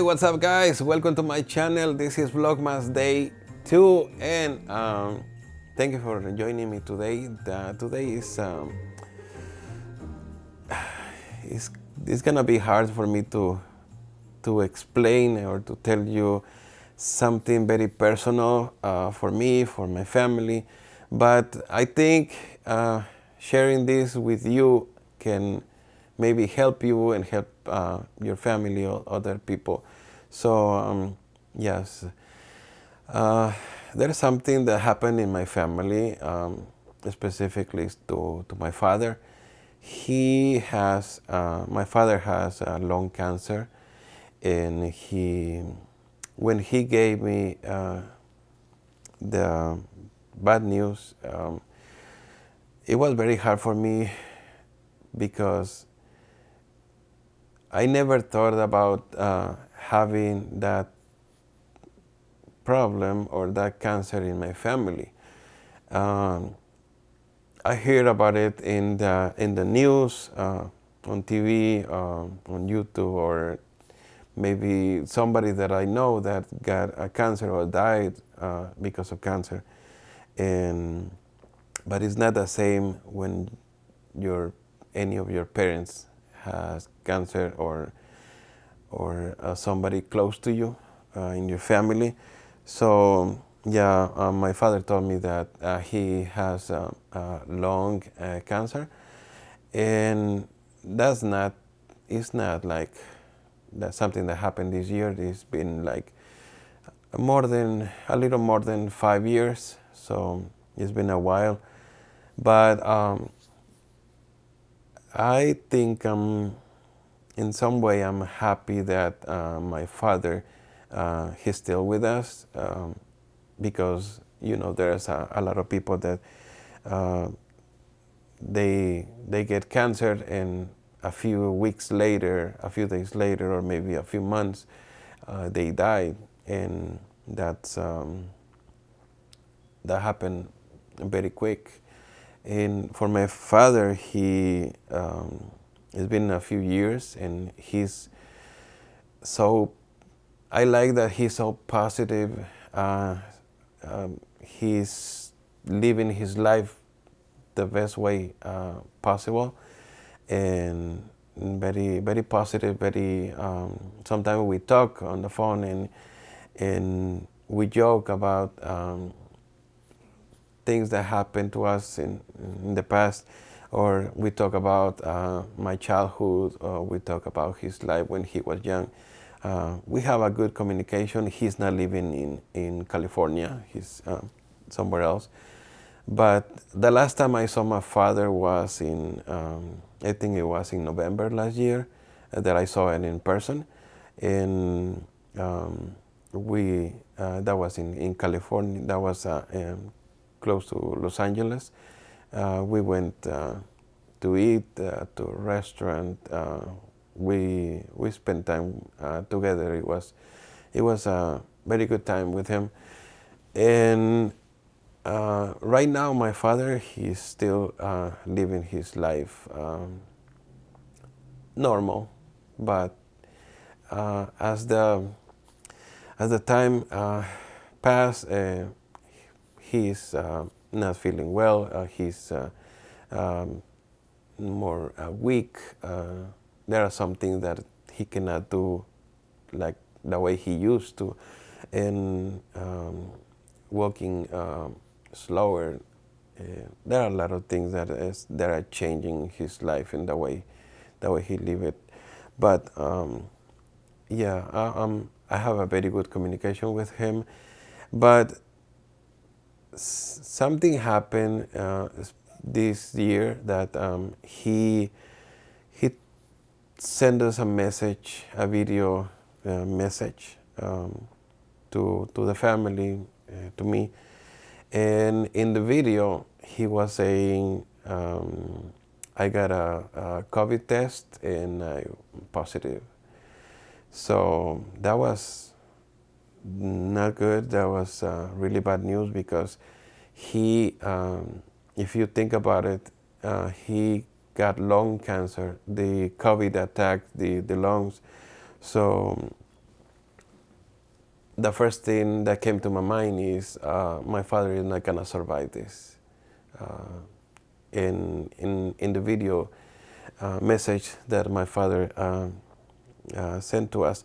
what's up guys? Welcome to my channel. This is Vlogmas day 2 and thank you for joining me today. Today it's gonna be hard for me to explain or to tell you something very personal for me, for my family, but I think sharing this with you can maybe help you and help your family or other people. So yes, there's something that happened in my family, specifically to my father. My father has lung cancer, and when he gave me the bad news, it was very hard for me because I never thought about having that problem or that cancer in my family. I heard about it in the news, on TV, on YouTube, or maybe somebody that I know that got a cancer or died because of cancer. But it's not the same when any of your parents has cancer or somebody close to you in your family. So yeah, my father told me that he has lung cancer, and it's not like that's something that happened this year. It's been like a little more than 5 years, so it's been a while. But I think in some way I'm happy that my father he's still with us, because there's a lot of people that they get cancer, and a few weeks later, a few days later, or maybe a few months, they die, and that happened very quick. And for my father, it's been a few years, and I like that he's so positive. He's living his life the best way possible, and very, very positive. Sometimes we talk on the phone, and we joke about things that happened to us in the past, or we talk about my childhood, or we talk about his life when he was young. We have a good communication. He's not living in California. He's somewhere else. But the last time I saw my father was I think it was in November last year, that I saw him in person. And that was in California. That was close to Los Angeles. We went to eat to a restaurant. We spent time together. It was a very good time with him. And right now, my father, he's still living his life normal, but as the time passed, he's not feeling well. He's more weak. There are some things that he cannot do like the way he used to, and walking slower. There are a lot of things that are changing his life and the way he live it. But yeah, I have a very good communication with him. But something happened this year that he sent us a video message to the family, to me. And in the video, he was saying, I got a COVID test and I'm positive. So that was not good. That was really bad news, because if you think about it, he got lung cancer. The COVID attacked the lungs. So the first thing that came to my mind is my father is not gonna survive this. In the video message that my father sent to us,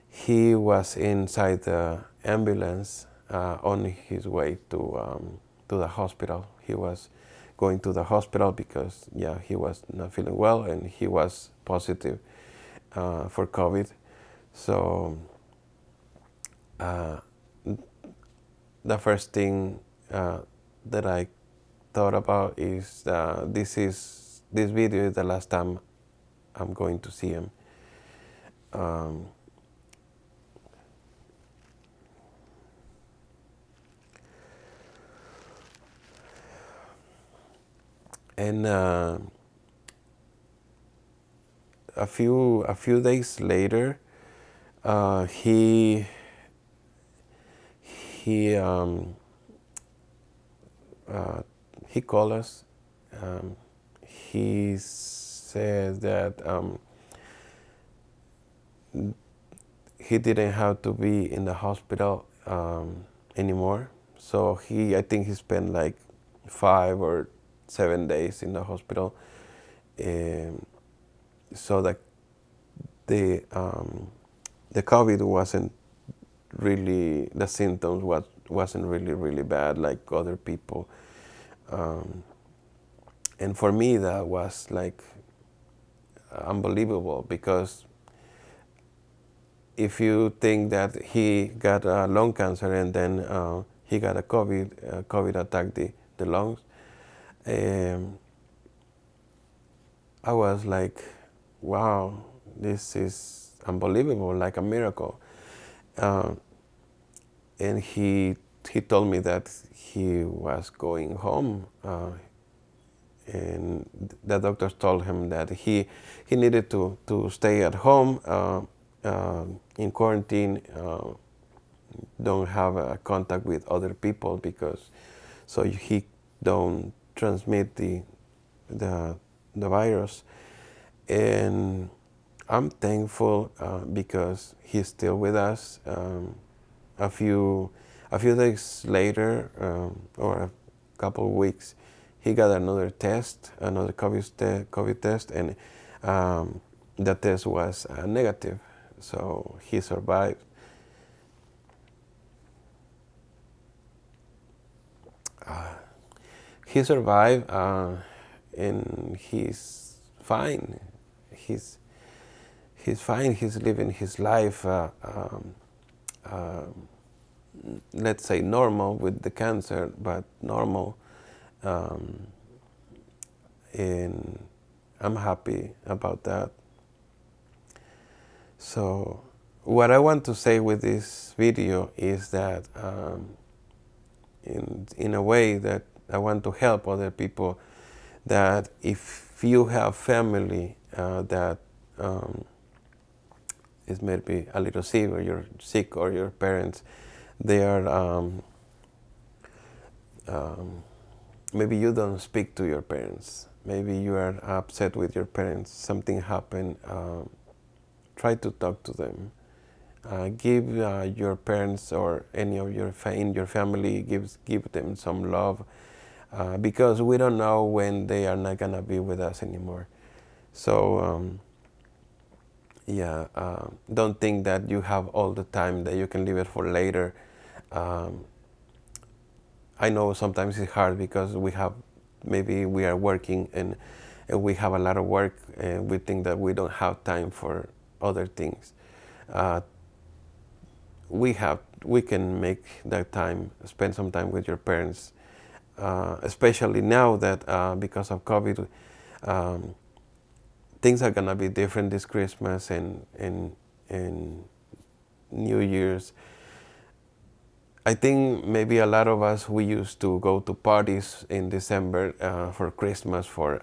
he was inside the ambulance on his way to the hospital. He was going to the hospital because he was not feeling well and he was positive for COVID. So the first thing that I thought about is this video is the last time I'm going to see him. And a few days later, he called us. He said that he didn't have to be in the hospital anymore. So I think he spent like 5 or 7 days in the hospital. So that the COVID wasn't really, the symptoms wasn't really bad like other people. And for me that was like unbelievable, because if you think that he got lung cancer and then he got a COVID attacked the lungs, I was like, wow, this is unbelievable, like a miracle. And he told me that he was going home, and the doctors told him that he needed to stay at home in quarantine, don't have contact with other people, because so he don't transmit the virus. And I'm thankful because he's still with us. A few days later, or a couple of weeks, he got another test, another COVID test, and the test was negative. So he survived. He survived, and he's fine. He's fine. He's living his life, let's say normal with the cancer, but normal. And I'm happy about that. So what I want to say with this video is that in a way that I want to help other people, that if you have family that is maybe a little sick, or you're sick, or your parents, they are maybe you don't speak to your parents, maybe you are upset with your parents, something happened, try to talk to them. Give your parents or any of your in your family, give them some love, because we don't know when they are not gonna be with us anymore. So don't think that you have all the time, that you can leave it for later. I know sometimes it's hard because maybe we are working and we have a lot of work, and we think that we don't have time for other things. We can make that time, spend some time with your parents, especially now that because of COVID, things are gonna be different this Christmas and New Year's. I think maybe a lot of us, we used to go to parties in December for Christmas, for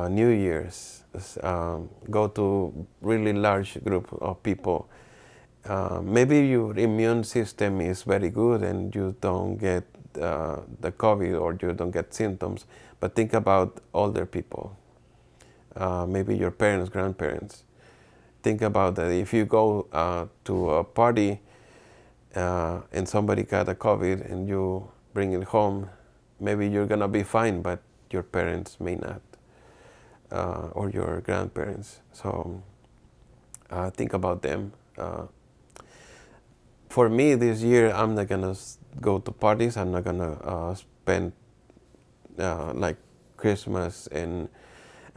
New Year's, go to really large group of people. Maybe your immune system is very good and you don't get the COVID, or you don't get symptoms, but think about older people, maybe your parents, grandparents. think about that. If you go to a party and somebody got a COVID and you bring it home, maybe you're gonna be fine, but your parents may not, or your grandparents. So think about them. For me this year, I'm not gonna go to parties. I'm not gonna spend like Christmas and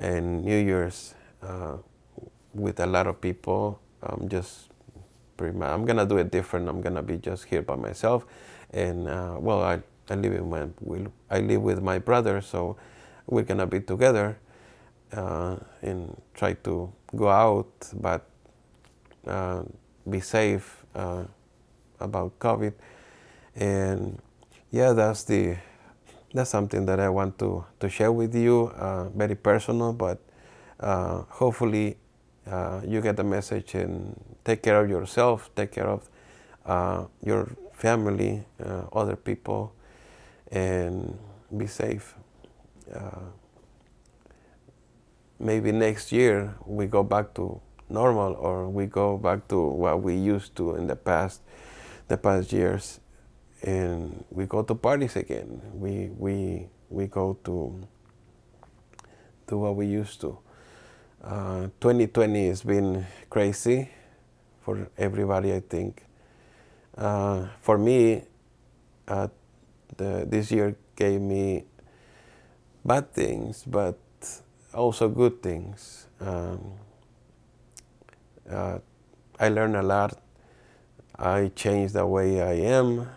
New Year's with a lot of people. I'm gonna do it different. I'm gonna be just here by myself, and well, I live with my brother, so we're gonna be together and try to go out, but be safe about COVID. And yeah, that's something that I want to share with you. Very personal, but hopefully you get the message and take care of yourself, take care of your family, other people, and be safe. Maybe next year we go back to normal, or we go back to what we used to in the past years, and we go to parties again. We go to what we used to. 2020 has been crazy for everybody, I think. For me, this year gave me bad things, but also good things. I learned a lot. I changed the way I am.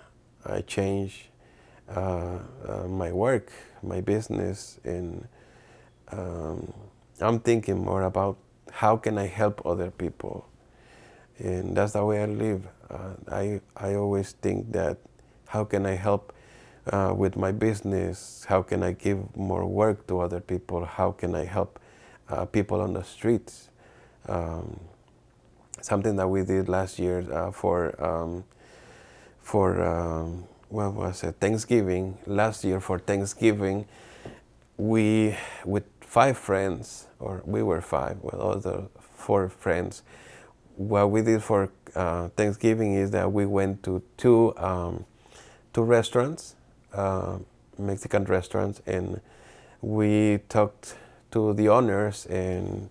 I changed my work, my business, and I'm thinking more about how can I help other people, and that's the way I live. I always think that how can I help with my business? How can I give more work to other people? How can I help people on the streets? Something that we did last year for what was it? Thanksgiving. Last year for Thanksgiving, we with 5 friends, or we were 5 with other 4 friends. What we did for Thanksgiving is that we went to two restaurants, Mexican restaurants, and we talked to the owners and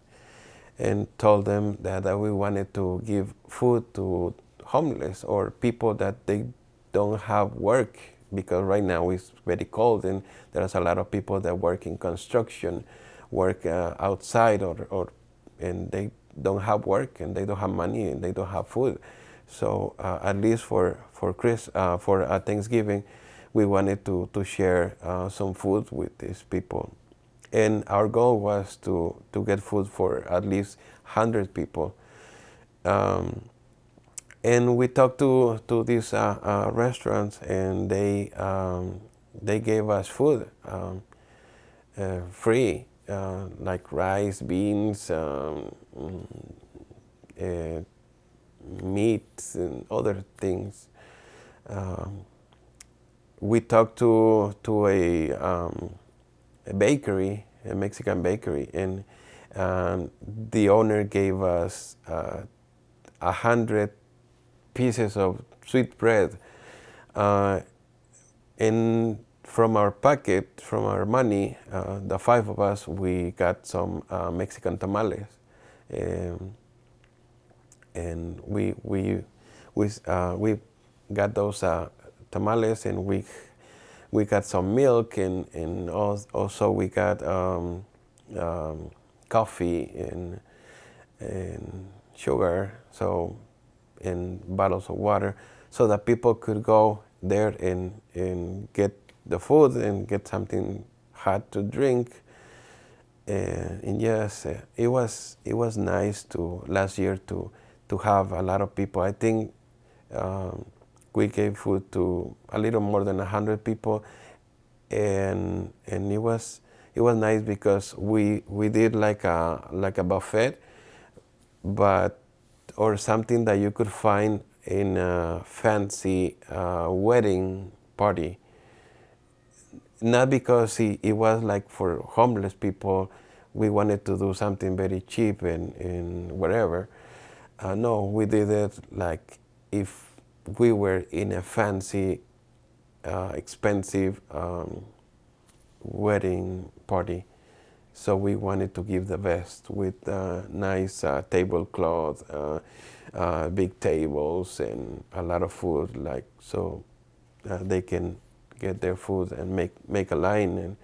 told them that we wanted to give food to homeless or people that they don't have work, because right now it's very cold and there's a lot of people that work in construction, work outside, and they don't have work and they don't have money and they don't have food. So at least for Thanksgiving, we wanted to share some food with these people. And our goal was to get food for at least 100 people. And we talked to these restaurants, and they gave us food free, like rice, beans, meat, and other things. We talked to a bakery, a Mexican bakery, and the owner gave us 100 pieces of sweet bread. And from our pocket, from our money, the 5 of us, we got some Mexican tamales, and we got those tamales, and we got some milk, and also we got coffee and sugar, so, and bottles of water, so that people could go there and get the food and get something hot to drink. And yes, it was nice last year to have a lot of people. I think we gave food to a little more than 100 people, and it was nice because we did like a buffet, or something that you could find in a fancy wedding party. Not because it was like for homeless people. We wanted to do something very cheap and whatever. No, we did it like if we were in a fancy, expensive wedding party. So we wanted to give the best with nice tablecloth, big tables, and a lot of food. Like so, they can get their food and make a line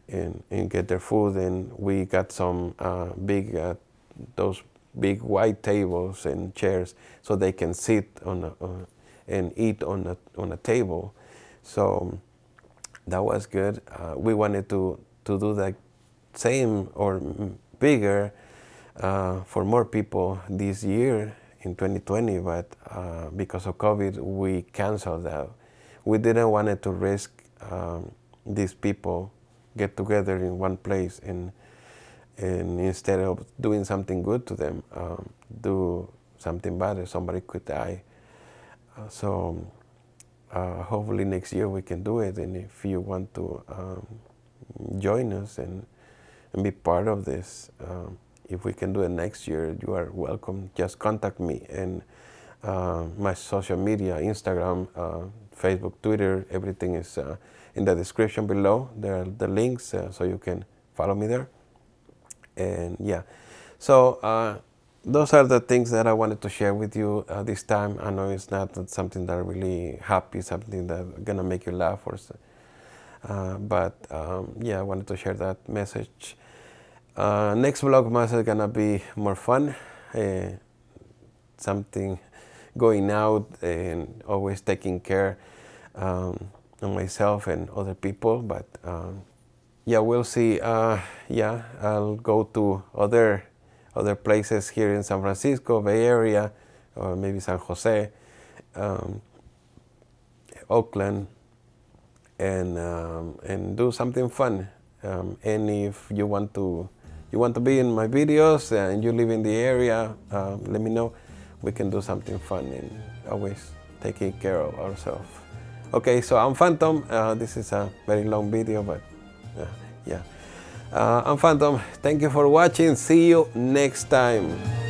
and get their food. And we got some big those big white tables and chairs so they can sit on and eat on a table. So that was good. We wanted to do the same or bigger for more people this year in 2020, but because of COVID, we canceled that. We didn't want it to risk these people get together in one place and instead of doing something good to them, do something bad, or somebody could die. So hopefully next year we can do it, and if you want to join us and be part of this, if we can do it next year, you are welcome. Just contact me and my social media, Instagram, Facebook, Twitter, everything is in the description below. There are the links so you can follow me there. And yeah, so those are the things that I wanted to share with you this time. I know it's not something that really happy, something that's gonna make you laugh or so. But yeah, I wanted to share that message. Next Vlogmas is gonna be more fun, something going out and always taking care of myself and other people. But yeah, we'll see. Yeah, I'll go to other places here in San Francisco, Bay Area, or maybe San Jose, Oakland, and do something fun. And if you want to be in my videos and you live in the area, let me know. We can do something fun and always taking care of ourselves. Okay, so I'm Phantom. This is a very long video, but yeah. I'm Phantom. Thank you for watching. See you next time.